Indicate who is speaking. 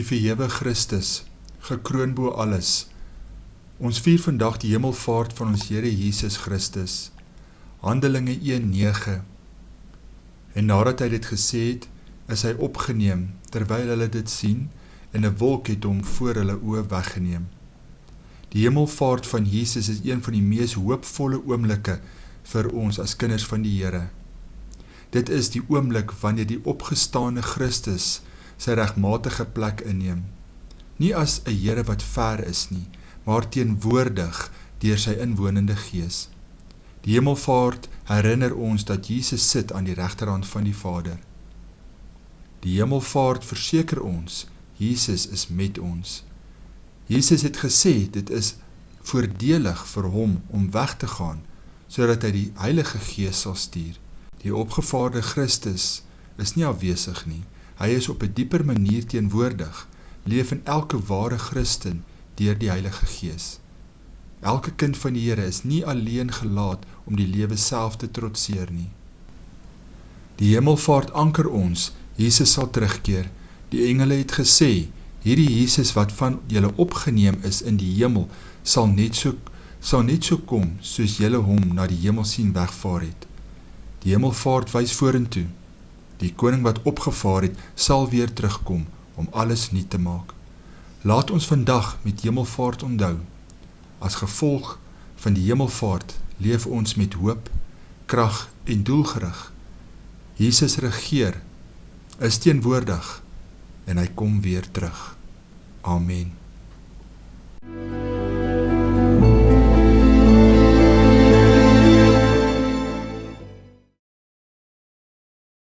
Speaker 1: verhewe Christus, gekroon bo alles. Ons vier vandag die hemelvaart van ons Here Jesus Christus. Handelinge 1:9. En nadat hy dit gesê het, is hy opgeneem, terwyl hulle dit sien, en 'n wolk het hom voor hulle oë weggeneem. Die hemelvaart van Jesus is een van die mees hoopvolle oomblikke vir ons as kinders van die Here. Dit is die oomblik wanneer die opgestane Christus sy regmatige plek inneem. Nie as 'n Here wat ver is nie, maar teenwoordig deur sy inwonende Gees. Die hemelvaart herinner ons dat Jesus sit aan die regterhand van die Vader. Die hemelvaart verseker ons, Jesus is met ons. Jesus het gesê, dit is voordelig vir hom om weg te gaan, sodat hy die Heilige Gees sal stuur. Die opgevaarde Christus is nie afwesig nie, hy is op 'n dieper manier teenwoordig, leef in elke ware Christen deur die Heilige Gees. Elke kind van die Here is nie alleen gelaat om die lewe self te trotseer nie. Die hemelvaart anker ons, Jesus sal terugkeer. Die engele het gesê, hierdie Jesus wat van julle opgeneem is in die hemel, sal net so kom, soos julle hom na die hemel sien wegvaar het. Die hemelvaart wys vorentoe. Die koning wat opgevaar het, sal weer terugkom, om alles nuut te maak. Laat ons vandag met hemelvaart onthou. As gevolg van die hemelvaart leef ons met hoop, krag en doelgerig. Jesus regeer, is teenwoordig en hy kom weer terug. Amen.